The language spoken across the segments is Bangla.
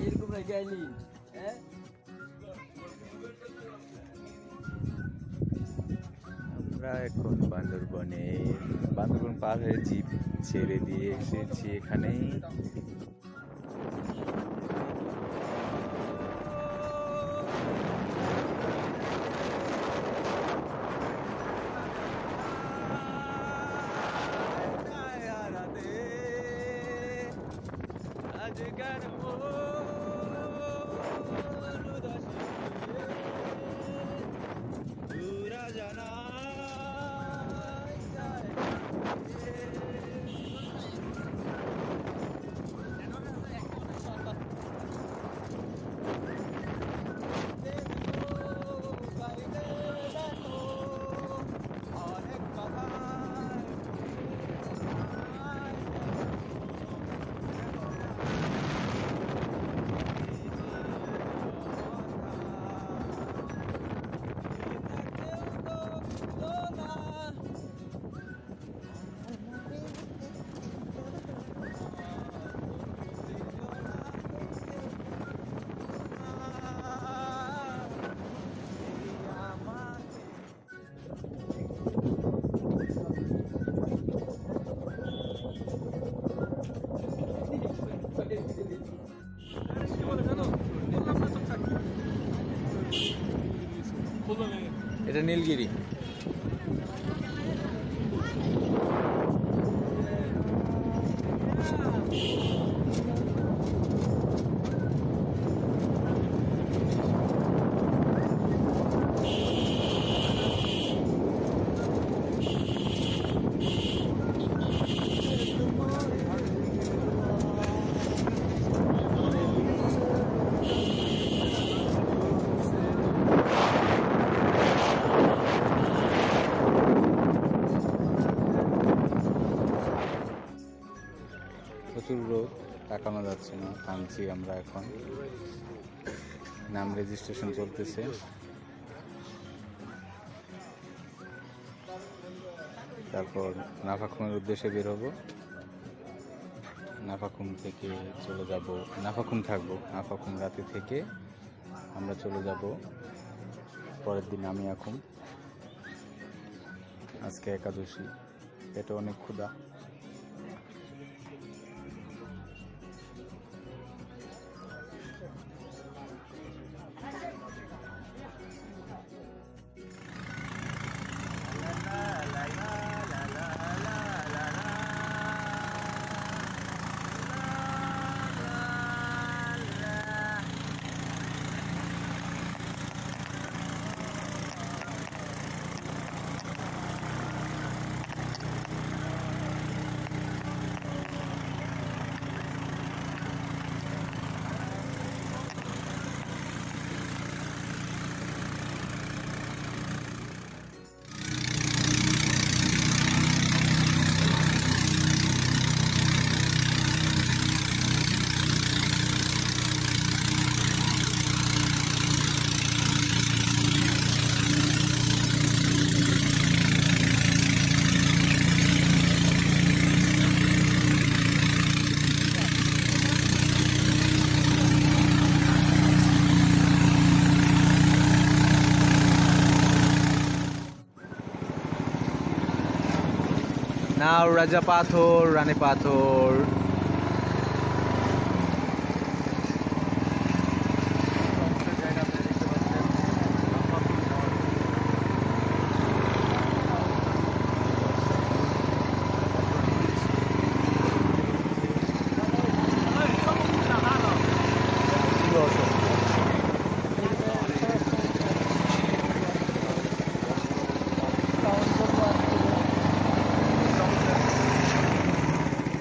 এরকম রেখে আইলি হ্যাঁ আমরা এখন বান্দরবন পার হয়ে জিপ ছেড়ে দিয়ে এসেছি এখানেই। এটা নীলগিরি। প্রচুর রোদ, তাকানো যাচ্ছে না, থামছি আমরা এখন। নাম রেজিস্ট্রেশন চলতেছে। তারপর নাফাখুমের উদ্দেশ্যে বের হবো। নাফাখুম থেকে চলে যাব, নাফাখুম থাকবো, নাফাখুম রাতে থেকে আমরা চলে যাব পরের দিন আমিয়াখুম। আজকে একাদশী, পেটে অনেক ক্ষুধা। নাও রাজা পাথর, রানী পাথর।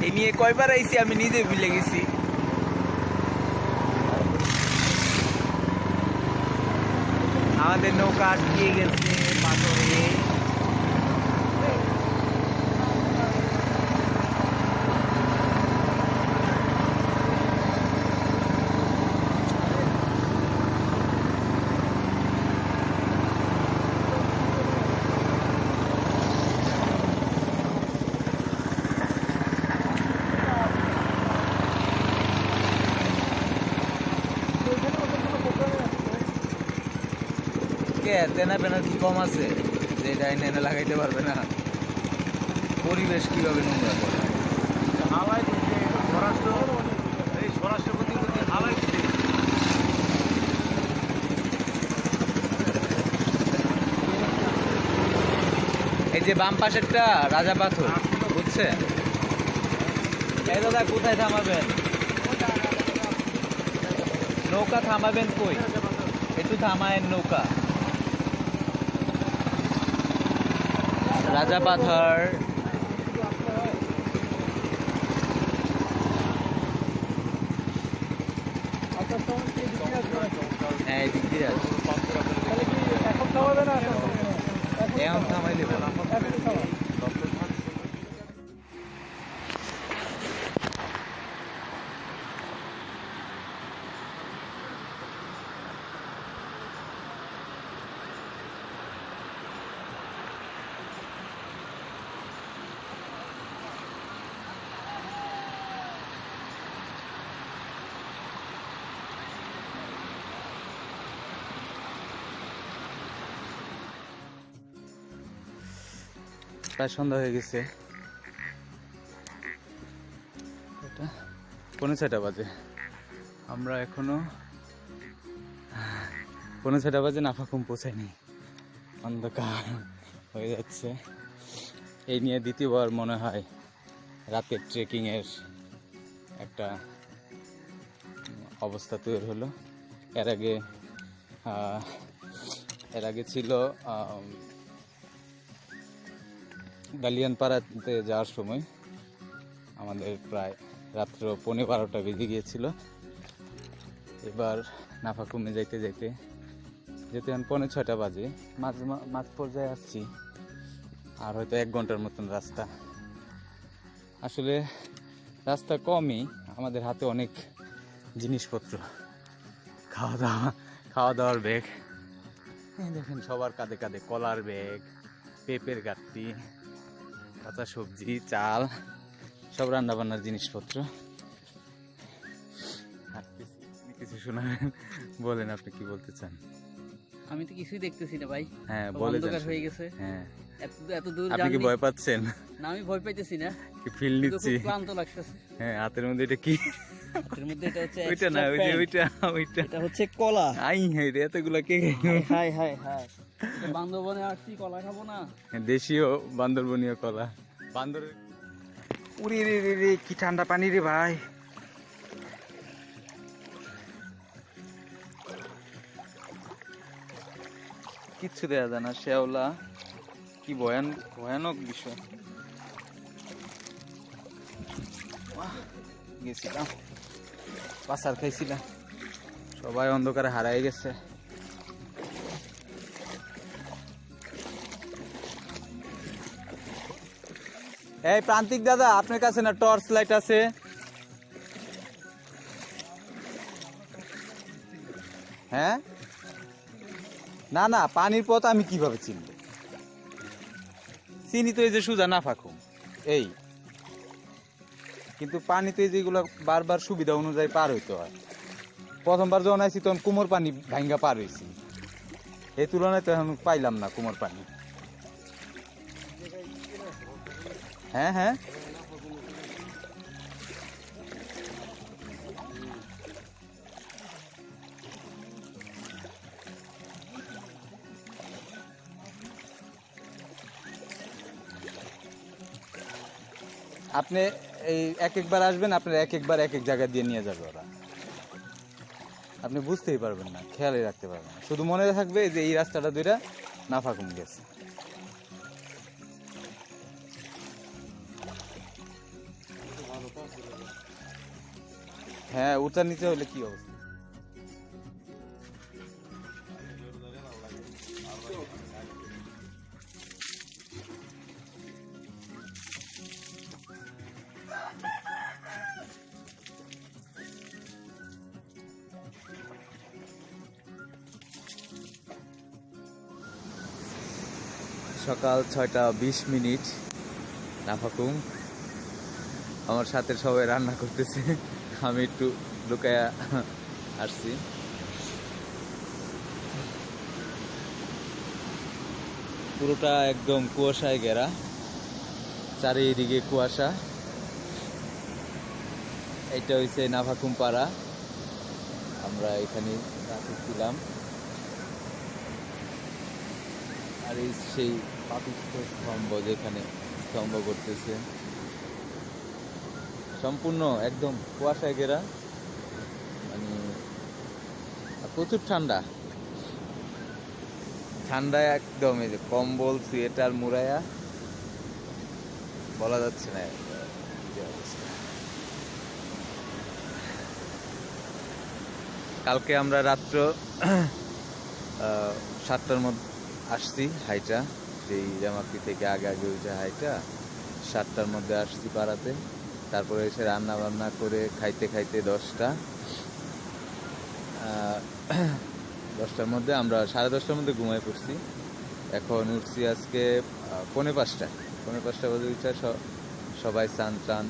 এই নিয়ে কয়বার আইছি আমি নিজে ভুলে গেছি। আমাদের নৌকা আটকে গেছে পাথরে। তেনা পেনা কি কম আছে যে এটা এনে লাগাইতে পারবে না? পরিবেশ কিভাবে নোংরা করে? হালাই দিচ্ছে স্বরাষ্ট্র, এই স্বরাষ্ট্র প্রতিমন্ত্রী হালাই দিচ্ছে। এই যে বাম পাশেরটা রাজা পাথর, বুঝছেন? এই দাদা কোথায় থামাবেন? নৌকা থামাবেন কই? একটু থামায়েন নৌকা। রাজা পাথর হ্যাঁ এদিক দিয়ে আছে। এখন থামাইলে ভালো। প্রায় সন্ধ্যা হয়ে গেছে, এটা 5:30 বাজে। আমরা এখনো 5:30 বাজে নাফাকুম পৌঁছাইনি, অন্ধকার হয়ে যাচ্ছে। এই নিয়ে দ্বিতীয়বার মনে হয় রাতের ট্রেকিংয়ের একটা অবস্থা তৈরি হলো। এর আগে ছিল ডালিয়ানপাড়াতে যাওয়ার সময় আমাদের প্রায় রাত্র 12:15 বেজে গিয়েছিল। এবার নাফাকুমে যেতে যেতে 5:30 বাজে, মাঝ পর্যায়ে আসছি। আর হয়তো 1 ঘন্টার মতন রাস্তা। আসলে রাস্তা কমই, আমাদের হাতে অনেক জিনিসপত্র, খাওয়া দাওয়ার ব্যাগ দেখেন, সবার কাঁধে কাঁধে কলার ব্যাগ, পেঁপের গাঁটটি, কাঁচা সবজি, চাল, সব রান্না বান্নার জিনিসপত্র। কিছু শোনাবেন? বলেন, আপনি কি বলতে চান? আমি তো কিছুই দেখতেছি না ভাই। হ্যাঁ সব বলে অন্ধকার হয়ে গেছে। হ্যাঁ, এত দূর আপনি কি জার্নি। ভয় পাচ্ছেন? না, আমি ভয় পাইতেছি না, কি ফিল কিন্তু নিচ্ছি? খুব ক্লান্ত লাগতেছে। হ্যাঁ, হাতের মধ্যে এটা কি? এর মধ্যে এটা হচ্ছে ওইটা না, extra ওই যে paint। ওইটা এটা হচ্ছে কলা। আই হ্যাঁ রে, এতগুলা কে হাই হাই হাই, বান্দরবনে আসছি, কলা খাবো না? দেশীয় বান্দরবনীয় কলা। বান্দরের উড়ি রে রে রে, কি ঠান্ডা পানি রে ভাই। কিচ্ছু দেয়া যায় না, শ্যাওলা, কি ভয়ানক বিষয়। গেছিলাম, পাচার খাইছিলাম, সবাই অন্ধকারে হারাই গেছে। এই প্রান্তিক দাদা, আপনার কাছে না টর্চ লাইট আছে? হ্যাঁ, না না, পানির পথ আমি কিভাবে চিনব? চিনি তো এই যে সুজা নাফাকুম এই, কিন্তু পানি তো এই যেগুলো বারবার সুবিধা অনুযায়ী পার হইতে হয়। প্রথমবার যখন আইছি তখন কুমোর পানি ভাঙ্গা পার হয়েছি, এই তুলনায় তো এখন পাইলাম না কুমোর পানি। হ্যাঁ হ্যাঁ, আপনি এই একবার আসবেন, আপনার একবার এক জায়গা দিয়ে নিয়ে যাবে ওরা, আপনি বুঝতেই পারবেন না, খেয়ালই রাখতে পারবেন না। শুধু মনে থাকবে যে এই রাস্তাটা দুইটা নাফাকুম গেছে। হ্যাঁ, উঁচার নিচে হলে কি অবস্থা? সকাল 6:20, নাফাকুম। আমার সাথে সবাই রান্না করতেছে, আমি একটু লুকায়া আসছি। পুরোটা একদম কুয়াশায় ঘেরা, চারিদিকে কুয়াশা। এটা হইছে নাফাকুম পাড়া, আমরা এখানে রাতে ছিলাম। আর এই সেই পাপিষ্ঠ স্তম্ভ, যেখানে স্তম্ভ করতেছে, সম্পূর্ণ একদম কুয়াশায় ঘেরা, মানে প্রচুর ঠান্ডা। ঠান্ডায় একদম এই যে কম্বল সোয়েটার মুড়ায়া বলা যাচ্ছে না যে অবস্থা। কালকে আমরা রাত্র 7টার মধ্যে আসছি হাইটা, সেই জামাকি থেকে আগে আগে ওইটা হাইটা 7টার মধ্যে আসছি পাড়াতে। তারপরে এসে রান্না বান্না করে খাইতে খাইতে 10টার মধ্যে আমরা 10:30টার মধ্যে ঘুমায় পড়ছি। এখন উঠছি আজকে 4:45 বাজে উঠা, সবাই স্নান টান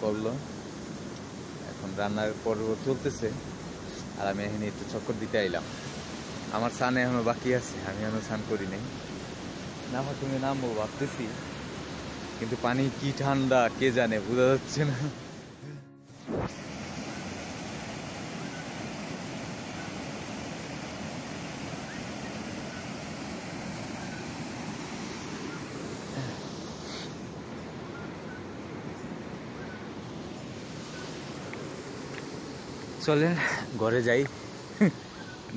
করলো। এখন রান্নার পর্ব চলতেছে, আর আমি এখানে একটু চক্কর দিতে আইলাম। আমার স্নান এখনো বাকি আছে, আমি এখনো স্নান করি নাই। নাফাকুমে নামবো ভাবতেছি, কিন্তু পানি কি ঠান্ডা কে জানে, বোঝা যাচ্ছে না। চলে ঘরে যাই,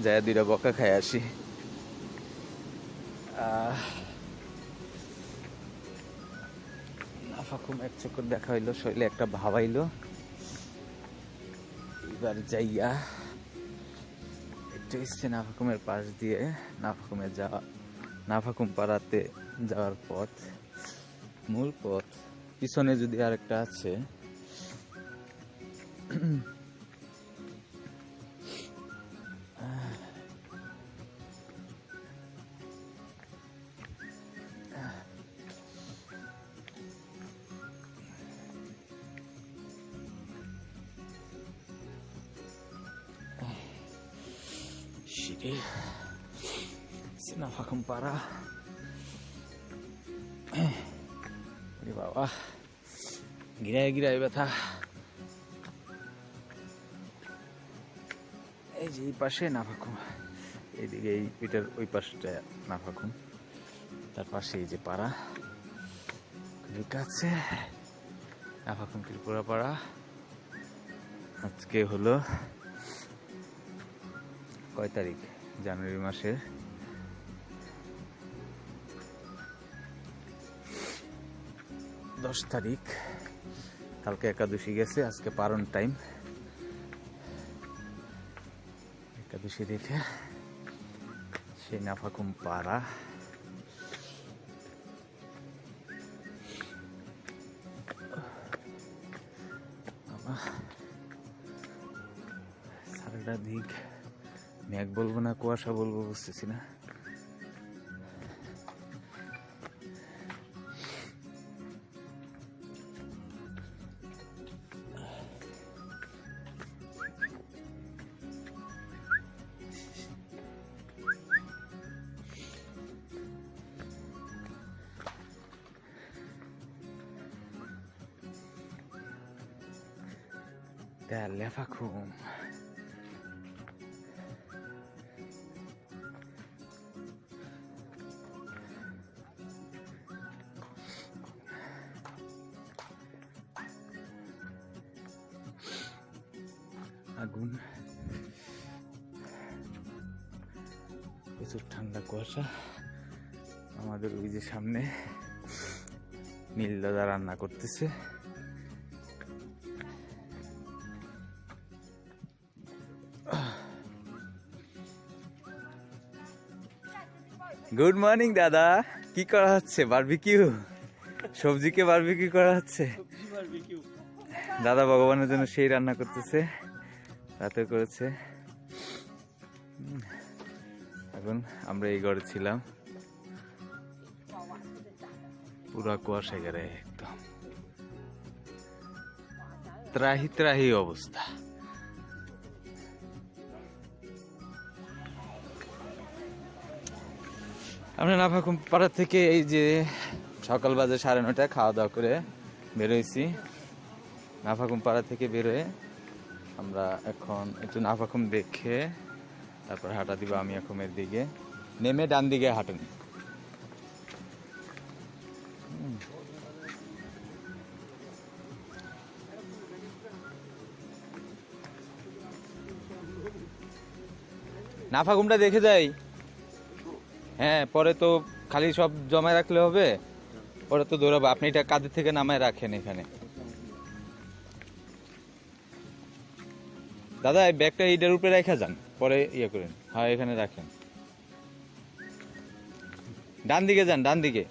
যাই 2টা বকা খাই আসি। নাফাকুম এক চক্কর দেখা হইলো, শৈলে একটা ভাবাইলো। এবার যাইয়া একটু এসছে নাফাকুমের পাশ দিয়ে, নাফাকুমে যাওয়া, নাফাকুম পাড়াতে যাওয়ার পথ, মূল পথ। পিছনে যদি আরেকটা আছে, নাফাকুম পাড়া। বাবা, গিরায় গিরায় ব্যথা। এই যে এই পাশে নাফাকুম, এইদিকে এই পিঠের ওই পাশটা নাফাকুম, তার পাশে এই যে পাড়া, কাছে নাফাকুম ত্রিপুরা পাড়া। আজকে হলো কয় তারিখ? জানুয়ারি মাসের 10 তারিখ। কালকে একাদশী গেছে, আজকে পারণ টাইম। একাদশী দেখে সেই নাফাকুম পাড়া। সারাটা দিক মেঘ বলবো না কুয়াশা বলবো বুঝতেছি না। Nafakum. আগুন, প্রচুর ঠান্ডা কুয়াশা। আমাদের ওই যে সামনে নীল দাদা রান্না করতেছে। গুড মর্নিং দাদা, কি করা হচ্ছে? বারবিকিউ, সবজিকে বারবিকিউ করা হচ্ছে। দাদা ভগবানের জন্য সেই রান্না করতেছে, রাতে করেছে। এখন আমরা এই ঘরে ছিলাম, পুরা কুয়াশা গেলে একদম ত্রাহি ত্রাহি অবস্থা। আমরা নাফাকুম পাড়া থেকে এই যে সকাল বাজে 9:30 খাওয়া দাওয়া করে বেরোইছি। নাফাকুম পাড়া থেকে বেরোয় আমরা এখন একটু নাফাকুম দেখে তারপর হাঁটা দিব আমিয়াকুমের দিকে, নেমে ডান দিকে হাঁটেন। নাফাকুমটা দেখে যাই। হ্যাঁ, পরে তো খালি সব জমায় রাখলে হবে, পরে তো দৌড়াবো। আপনি এটা কাঁধে থেকে নামায় রাখেন এখানে। দাদা এই ব্যাগটা এইটার উপরে রেখে যান, পরে ইয়ে করেন। হ্যাঁ এখানে রাখেন। ডান দিকে যান, ডান দিকে।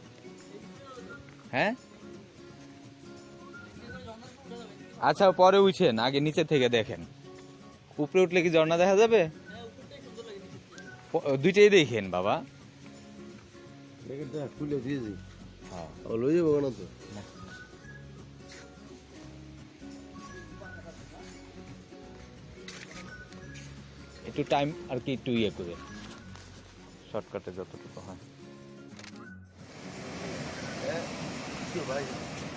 হ্যাঁ আচ্ছা, পরে উঠছেন, আগে নিচে থেকে দেখেন। উপরে উঠলে কি ঝর্ণা দেখা যাবে? দুইটাই দেখেন বাবা। খুলে দিয়েছি, হ্যাঁ লই যাবো না তো। একটু টাইম আর কি একটু ইয়ে করে শর্টকাটে যতটুকু হয়। ভাই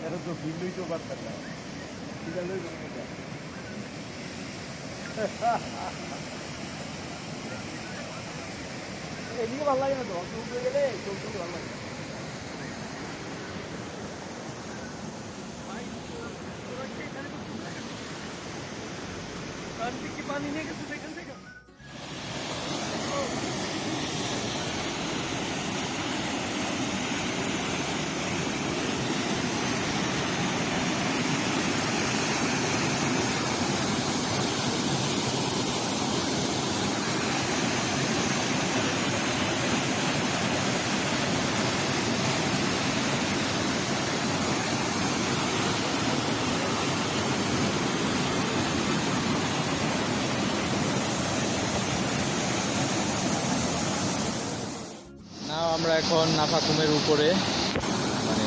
এটা তো বিল্লই তো পারতাম না, ঠিক আছে এদিকে ভালো লাগে না তো, উপরে গেলে চলতে ভালো লাগে। পানি নিয়ে গেছে সেখান থেকে। না আমরা এখন নাফাকুমের উপরে, মানে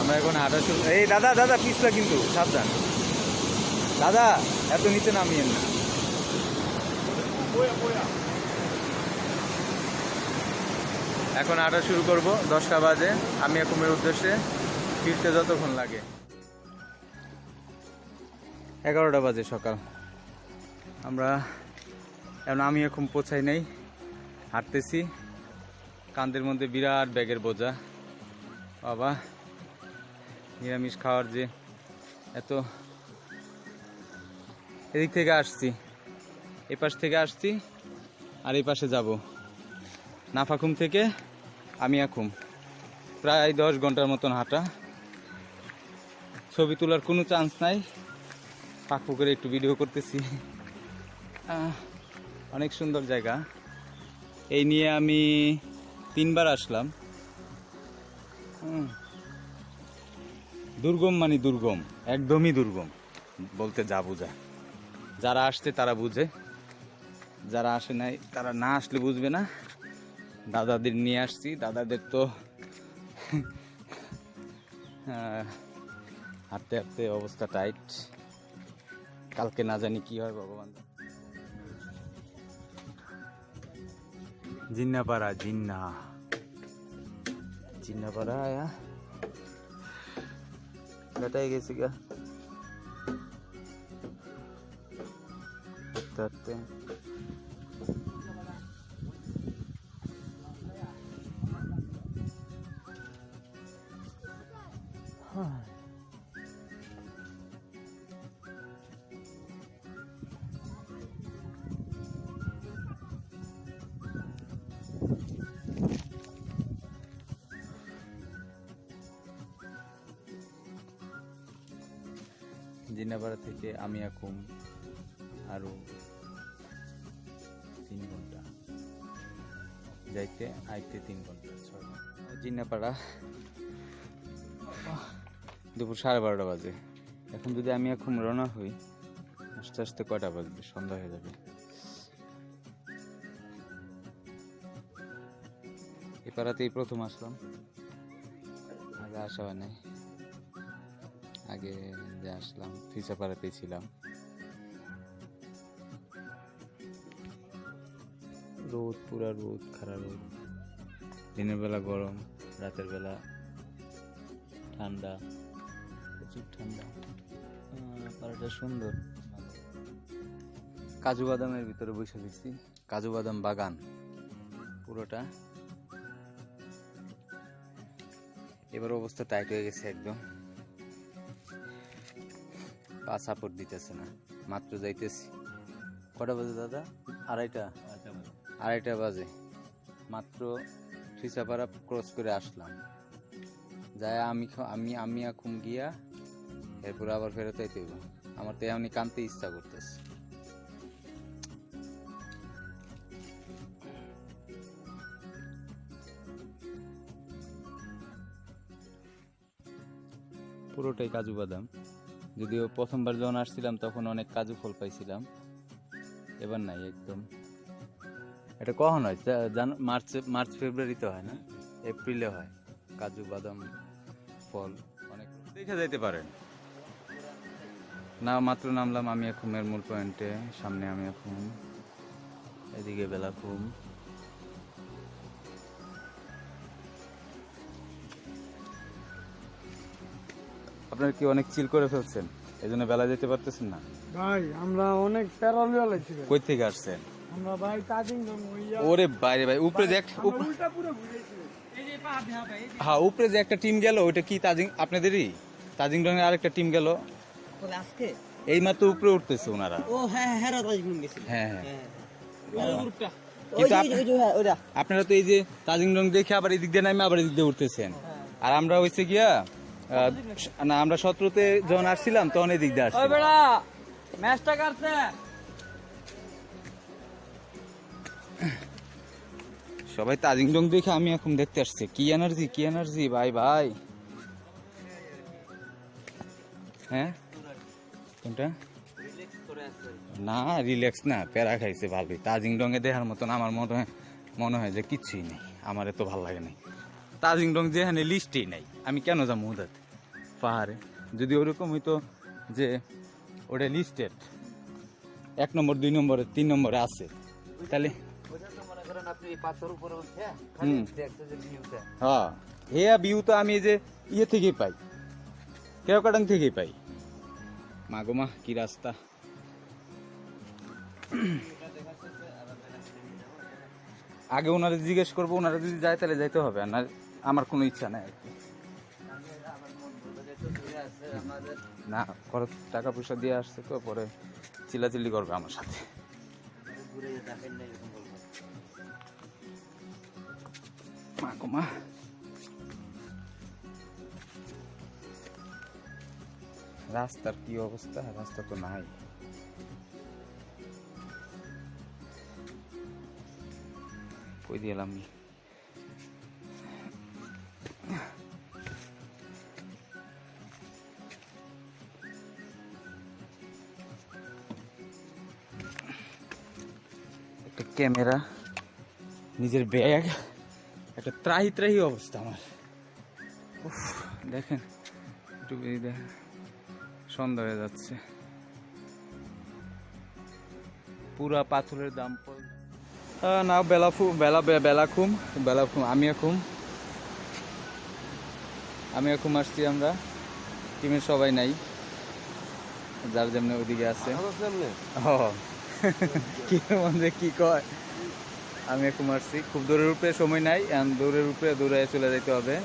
আমরা এখন হাঁটা শুরু। এই দাদা দাদা পিছলা কিন্তু, সাবধান দাদা, এত নিচে নামিয়েন না। এখন হাঁটা শুরু করব, 10টা বাজে। আমিয়াকুমের উদ্দেশ্যে ফিরতে যতক্ষণ লাগে। 11টা বাজে সকাল। আমরা এখন আমিয়াকুম পৌঁছাই নাই, হাঁটতেছি। কাঁধের মধ্যে বিরাট ব্যাগের বোঝা। বাবা, নিরামিষ খাওয়ার যে এত, এদিক থেকে আসছি, এ পাশ থেকে আসছি, আর এই পাশে যাব। নাফাকুম থেকে আমিয়াকুম প্রায় 10 ঘন্টার মতন হাঁটা। ছবি তোলার কোনো চান্স নাই, ফাঁক করে একটু ভিডিও করতেছি। অনেক সুন্দর জায়গা। এই নিয়ে আমি 3বার আসলাম। দুর্গম মানে দুর্গম, একদমই দুর্গম বলতে যা বোঝা। যারা আসছে তারা বুঝে, যারা আসে নাই তারা না আসলে বুঝবে না। দাদাদের নিয়ে আসছি, দাদাদের তো হাঁটতে হাঁটতে অবস্থা টাইট। কালকে না জানি কি হয় ভগবান। জিন্নাপাড়া, জিন্নাপাড়া আয়া বেটাই গেছি গা হাঁটতে হাঁটতে। জিন্নাপাড়া থেকে আমিয়াকুম আরো 3 ঘন্টা যাইতে, আইতে 3 ঘন্টা, 6 ঘন্টা। জিন্নাপাড়া দুপুর 12:30 বাজে। এখন যদি আমিয়াকুম রওনা হই, আস্তে আস্তে কয়টা বাজবে? সন্ধ্যা হয়ে যাবে। করাতেই প্রথম আসলাম, আগে আসা হয় নাই। আগে যে আসলাম ফিসাপাড়াতেই ছিলাম। রোদ, পুরা রোদ, খাড়া রোদ। দিনের বেলা গরম, রাতের বেলা ঠান্ডা, প্রচুর ঠান্ডা। পাড়াটা সুন্দর। কাজু বাদামের ভিতরে বসে দিচ্ছি, কাজু বাদাম বাগান পুরোটা। এবার অবস্থা টাইট হয়ে গেছে একদম, পা সাপোর্ট দিতেছে না। মাত্র যাইতেছি, কটা বাজে দাদা? আড়াইটা বাজে। মাত্র ফিসাপাড়া ক্রস করে আসলাম, যাই আমি এখন গিয়া এরপর আবার ফেরত আইতে হইব। আমার তো এমনি কানতে ইচ্ছা করতেছে। পুরোটাই কাজু বাদাম। যদিও প্রথমবার যখন আসছিলাম তখন অনেক কাজু ফল পাইছিলাম, এবার নাই একদম। এটা কখন হয়? মার্চ ফেব্রুয়ারিতে হয় না, এপ্রিলে হয় কাজু বাদাম ফল। অনেক দেখে যাইতে পারেন না। মাত্র নামলাম আমি এখুমের মূল পয়েন্টে। সামনে আমি এখন, এদিকে বেলাখুম। আপনার কি অনেক চিল করে ফেলছেন, এই জন্য বেলা যেতে পারতেছেন না? ভাই আমরা অনেক প্যারালিয়া লাগছি। কই থেকে আসছেন? আমরা ভাই তাজিং নং হইয়া। ওরে বাইরে ভাই, উপরে যে উল্টা পুরো ঘুরেছি। এই যে পা ভ্যা ভাই। হ্যাঁ, উপরে যে একটা টিম গেল, ওইটা কি তাজিং আপনাদেরই? তাজিং রঙের আরেকটা টিম গেল বলে আজকে এই মাত্র উপরে উঠতেছে ওনারা। ও হ্যাঁ হ্যাঁ তাজিং নং গেছিল। হ্যাঁ হ্যাঁ, ওই গ্রুপটা। কিন্তু আপনারা তো এই যে তাজিং রং দেখে আবার এদিক দিয়ে নামে আবার এদিক দিয়ে উঠতেছেন। আর আমরা হইছে গিয়া না, আমরা 17তে যখন আসছিলাম তখন এদিক দিয়ে আসছি। ওই বেড়া ম্যাচটা কাটছে। সবাই তাজিং রং দেখে আমি এখন দেখতে আসছে। কি এনার্জি ভাই ভাই। হ্যাঁ, কোনটা? না, রিল্যাক্স না, প্যারা খাইছে ভালোই। তাজিং রঙে দেখার মতন আমার মনে হয় যে কিছুই নেই। আমার এত ভালো লাগে নাই তাজিং রং, যেখানে লিস্টেই নাই। আমি কেন যাবো ওদের পাহাড়ে? যদি ওরকম হইতো যে ওটা লিস্টেড 1 নম্বর 2 নম্বরে 3 নম্বরে আছে, তাহলে হ্যাঁ, হেয়া ভিউ তো আমি যে ইয়ে থেকেই পাই, কেওকাটাং থেকেই পাই। মাগো মা, কি রাস্তা! আগে ওনারা জিজ্ঞেস করবো, ওনারা যদি যায় তাহলে যাইতে হবে, আর না আমার কোনো ইচ্ছা নাই আর কি। না, খরচ টাকা পয়সা দিয়ে আসছে তো, পরে চিল্লাচিল্লি করবে আমার সাথে। মা, রাস্তার কি অবস্থা? রাস্তা তো নাই। কই দিলাম? একটা ক্যামেরা, নিজের ব্যাগ, একটা ত্রাহি অবস্থা আমার। দেখেন একটু দেখেন, সন্ধ্যা হয়ে যাচ্ছে, পুরা পাথরের দাম। না, বেলাখুম আমি এখন আসছি। আমরা টিমের সবাই নাই, যার যেমনি ওইদিকে আছে। কি কয়, আমি এখন আসছি। খুব দূরের উপরে সময় নাই, দৌড়ের উপরে দৌড়ে চলে যেতে হবে।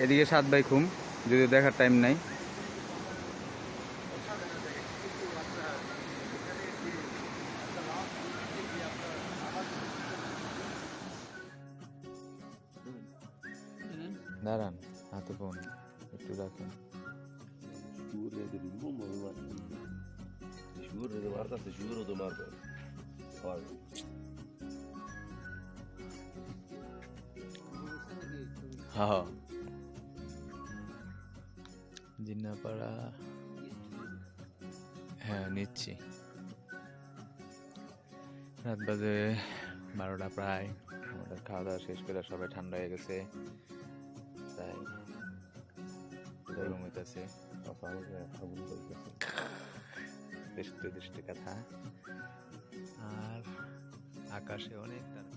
এদিকে 7 ভাই খুম, যদিও দেখার টাইম নাই। দাঁড়ান, হাতে ফোন একটু রাখেন। হ্যাঁ, জিন্নাপাড়া, হ্যাঁ নিচ্ছি। রাত বাজে 12টা প্রায়। আমাদের খাওয়া দাওয়া শেষ করে সবাই ঠান্ডা হয়ে গেছে, তাই ঘুমাইতেছে। দৃষ্টি কথা, আর আকাশে অনেক তারা।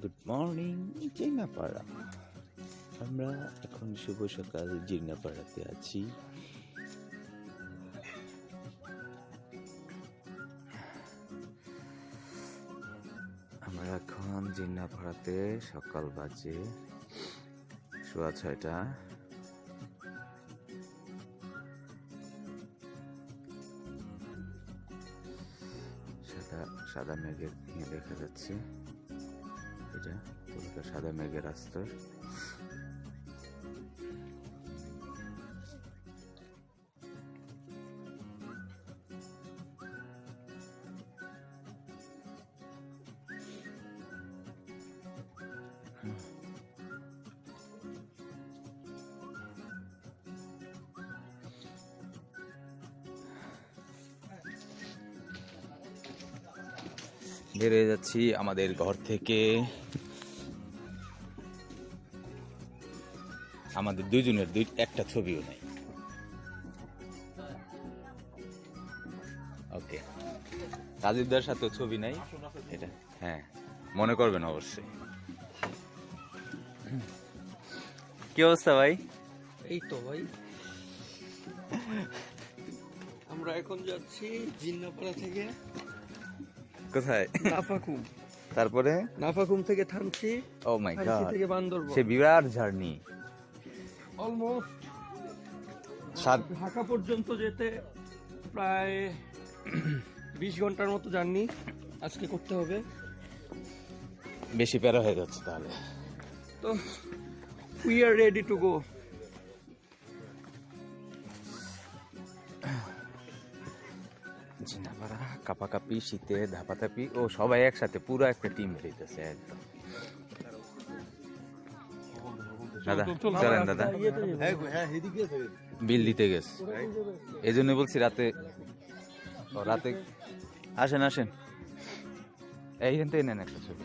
Good morning Jinnapara. আমরা এখন শুভ সকাল জিন্নাপাড়াতে আছি। আমরা এখন জিন্নাপাড়াতে, সকাল বাজে 6:15। সাদা মেঘের দেখা যাচ্ছে, এটা পুরোটা সাদা মেঘের আস্তর। বেরিয়ে যাচ্ছি আমাদের ঘর থেকে। আমাদের দুইজনের একটা ছবিও নেই। ওকে, রাজীবদার সাথে ছবি নাই এটা, হ্যাঁ মনে করবেন অবশ্যই। কি অবস্থা ভাই? এই তো ভাই, আমরা এখন যাচ্ছি জিন্নাপাড়া থেকে কোথায়? নাফাকুম। তারপরে নাফাকুম থেকে থানচি, ও মাই থানচি গড, থেকে বান্দরবান। সে বিরাট জার্নি। অলমোস্ট সাত- ঢাকা পর্যন্ত যেতে প্রায় 20 ঘন্টার মতো জার্নি আজকে করতে হবে। বেশি প্যারা হয়ে যাচ্ছে তাহলে। তো we are ready to go. Jinnapara কাপাকাপি, শীতে ধাপাধাপি, ও সবাই একসাথে পুরো একটা টিম বেরিয়েছে একদম। দাদা চলেন দাদা, বিল দিতে গেছে, এই জন্য বলছি রাতে। ও রাতে আসেন আসেন, এইখান থেকে নেন একটা ছবি,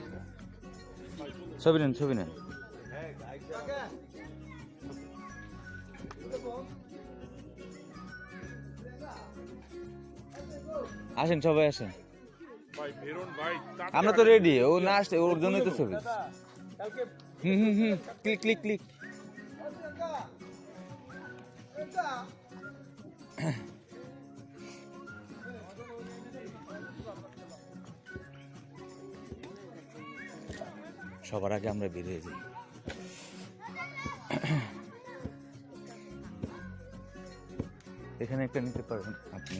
ছবি নেন ছবি নেন। আসেন সবাই আসেন, আমরা তো রেডি। ও না আসছে, ওর জন্যই তো ছবি। হুম, ক্লিক ক্লিক ক্লিক। সবার আগে আমরা বেরিয়ে যাই। এখানে একটা নিতে পারেন আপনি।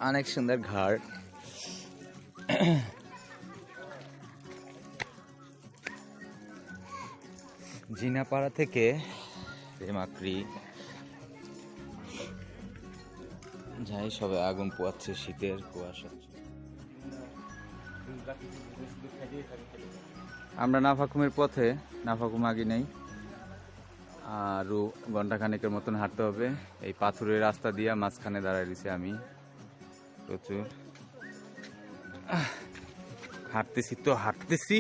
অনেক সুন্দর ঘাট। জিনাপাড়া থেকে রেমাক্রি যাই, সবে আগুন পোয়াচ্ছে শীতের কুয়াশা। আমরা নাফাকুমের পথে, নাফাকুম আগে নেই, আরও ঘন্টাখানেকের মতন হাঁটতে হবে। এই পাথুরের রাস্তা দিয়ে মাঝখানে দাঁড়ায় দিছি আমি। প্রচুর হাঁটতেছি তো হাঁটতেছি,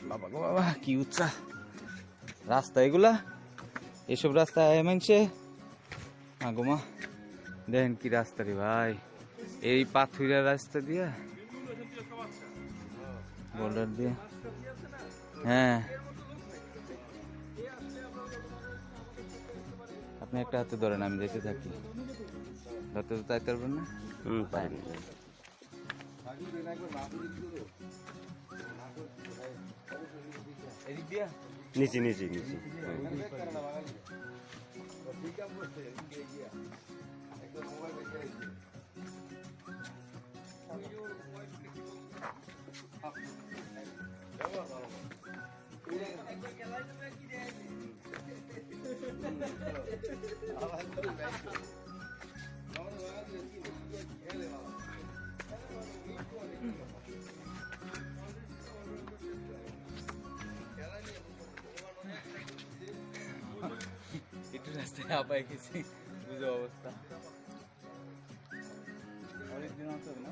বাবা গো বাবা কি উচ্চা রাস্তা এগুলা। এসব রাস্তা মানছে আগমা, দেখেন কি রাস্তা রে ভাই, এই পাথুরিয়া রাস্তা দিয়া। বোল্ডার দিয়ে, হ্যাঁ। আপনি একটা হাতে ধরেন, আমি যেতে থাকি। ধরতে তো চাইতে পারবেন না? পাইনি। এদিক দিয়া নিচে নিচে নিচে। একটু রাস্তায় আপায় গেছি, বুঝে অবস্থা। অনেকদিন আছে না?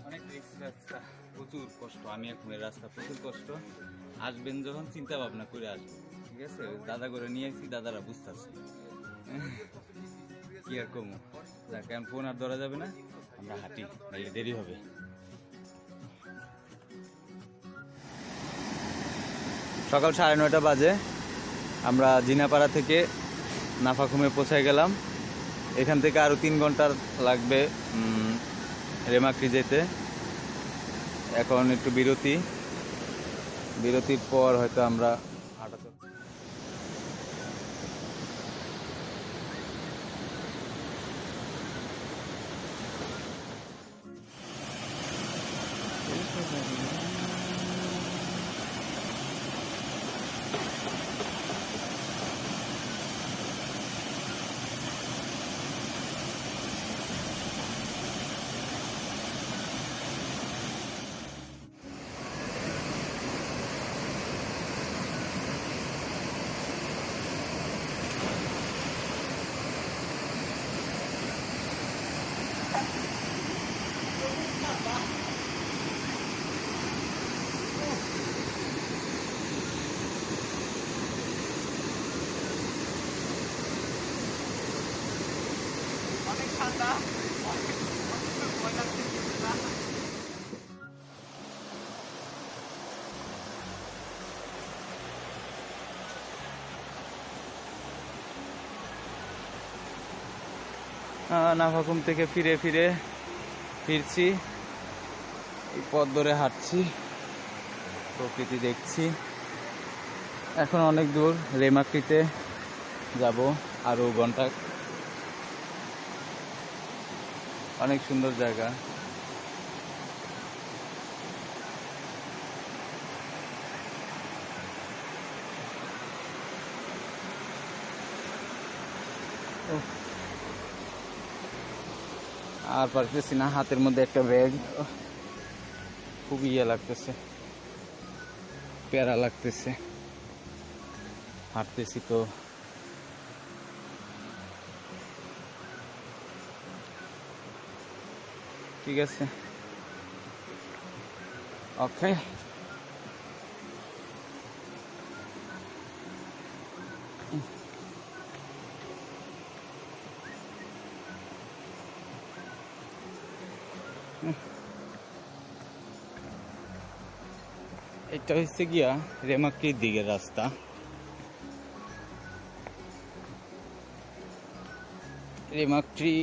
অনেক রিস্ক রাস্তা, প্রচুর কষ্ট। আমি এখন এই রাস্তা প্রচুর কষ্ট। আসবেন যখন চিন্তা ভাবনা করে আসবেন, ঠিক আছে? দাদা করে নিয়ে আসি, দাদারা বুঝতেছে কি আর কমু। যাক, এখন ফোন আর ধরা যাবে না, আমরা হাঁটি, নাহলে দেরি হবে। সকাল 9:30 বাজে আমরা জিনাপাড়া থেকে নাফাখুমে পৌঁছায় গেলাম। এখান থেকে আরও 3 ঘন্টা লাগবে রেমাক্রি যেতে। এখন একটু বিরতির পর হয়তো আমরা হাঁটাতে। নাফাখুম থেকে ফিরছি, এই পথ ধরে হাঁটছি, প্রকৃতি দেখছি। এখন অনেক দূর, রেমাক্রিতে যাব আরো ঘন্টা। অনেক সুন্দর জায়গা। আর পারতেছি না, হাতের মধ্যে একটা ব্যাগ, খুব ইয়ে লাগতেছে, প্যারা লাগতেছে। হাঁটতেছি তো ঠিক আছে, ওকে। এটা হচ্ছে গিয়া রেমাক্রির দিকের রাস্তা। রেমাক্রি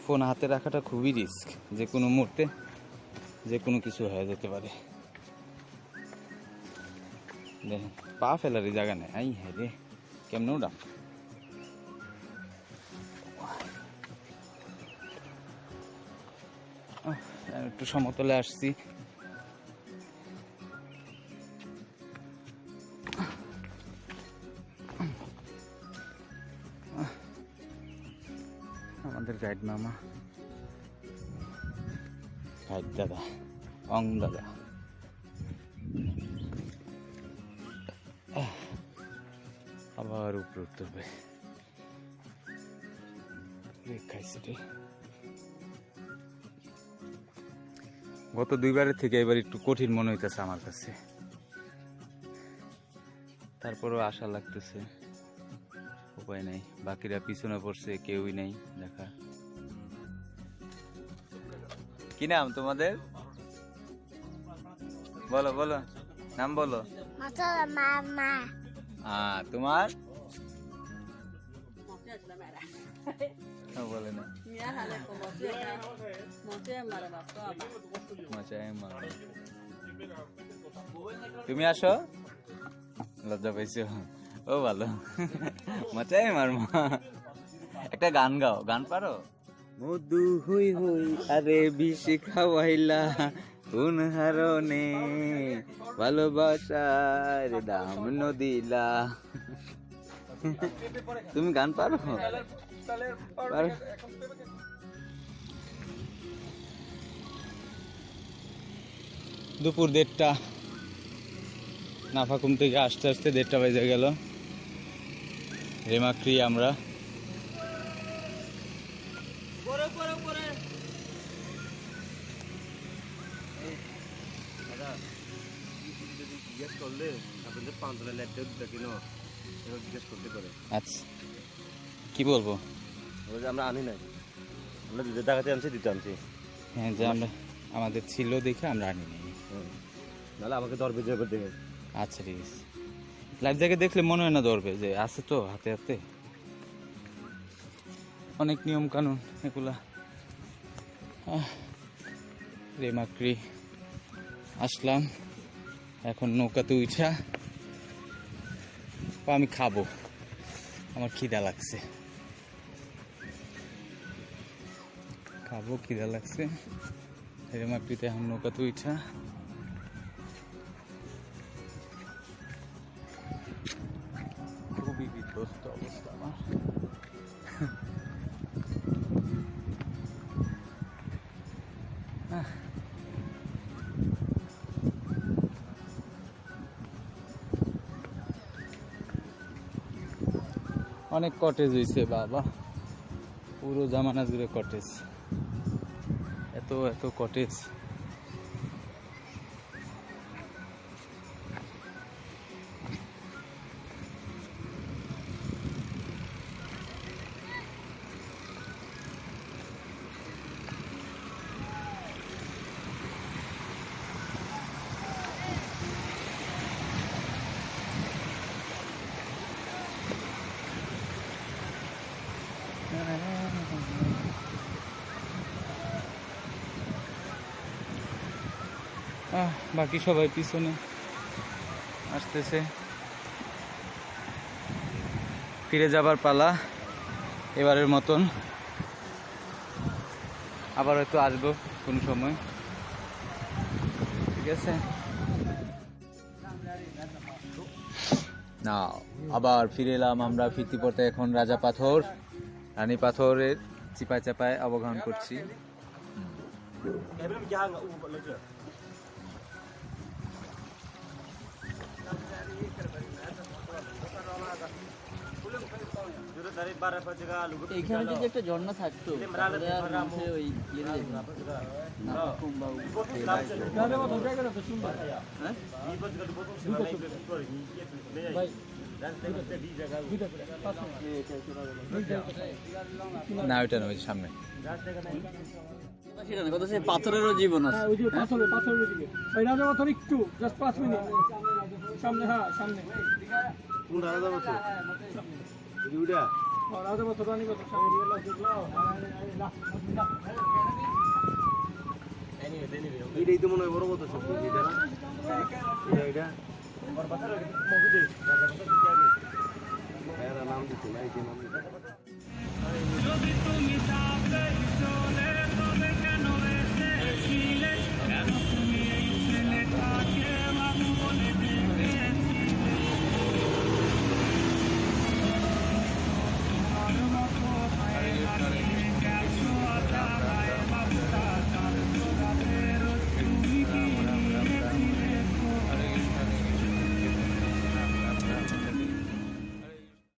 ফোন হাতে রাখাটা খুবই রিস্ক, যে কোনো মুহূর্তে যে কোনো কিছু হয়ে যেতে পারে। দেখেন, পা ফেলারই জায়গা নেই। আই হ্যাঁ রে, কেমন ওটা একটু সমতলে আসছি। আমাদের গাইড মামা ভাইট দাদা, অং দাদা। আবার উপরে উঠতে হবে। খাইছে রে। গত দুইবারের থেকে এবার একটু কঠিন মনে হইতেছে আমার কাছে, তারপরেও আশা লাগতেছে। উপায় নাই, বাকিরা পিছনে পড়ছে, কেউই নেই দেখা। কি নাম তোমাদের? বলো বলো, নাম বলো। তোমার বলে না। তুমি আসো, লজ্জা পাইছো? ও ভালো, মজাই মারমা। একটা গান গাও, গান পারো? মধু হই হই আরে বিশি খাওয়াইলা কোন হারনে, ভালোবাসার দাম নদিলা। তুমি গান পারো? দুপুর 1:30, নাফাকুম থেকে আসতে আসতে 1:30 বেজে গেল। রেমাক্রি আমরা আচ্ছা কি বলবো, আমরা আনি নাই, আমরা দিতে টাকাতে আনছি, দিতে আনছি। হ্যাঁ, যে আমরা আমাদের ছিল দেখে আমরা আনি নাই, নাহলে আমাকে ধরবে যে দেখে। আচ্ছা ঠিক আছে। লাইভ জায়গায় দেখলে মনে হয় না ধরবে, যে আছে তো হাতে হাতে অনেক নিয়ম কানুন এগুলা। রেমাক্রি আসলাম, এখন নৌকাতে উঠা আমি খাবো, আমার খিদা লাগছে, খাবো, খিদা লাগছে। রেমাক্রিতে এখন নৌকাতে উঠা খুবই বিধ্বস্ত অবস্থা আমার। অনেক কটেজ হয়েছে বাবা, পুরো জামানা জুড়ে কটেজ, এত এত কটেজ। বাকি সবাই পিছনে আসতেছে, ফিরে যাবার পালা এবারের মতন। আবার হয়তো আসবো কোন সময়, ঠিক আছে না। আবার ফিরে এলাম আমরা ফিরতি পথে। এখন রাজা পাথর, রানী পাথরের চিপায় চাপায় অবগাহন করছি। এইখানে যদি একটা ঝর্ণা থাকতো তাহলে আর মানুষের ওই ইয়ে যেত না, নাফাকুম বা না ওইটা না, ওই সামনে সেটা না, কথা সে পাথরেরও জীবন আছে। ওই যে পাথরের দিকে ওই রাজা পাথর একটু জাস্ট 5 মিনিট সামনে। হ্যাঁ সামনে কোন রাজা বলছো? দুইটা রাজা পাথর, রানী পাথর সামনে। এইটাই তো মনে হয় বড় কথা সব, এটা না এটা নাম দিচ্ছে না, এই যে নাম দিচ্ছে।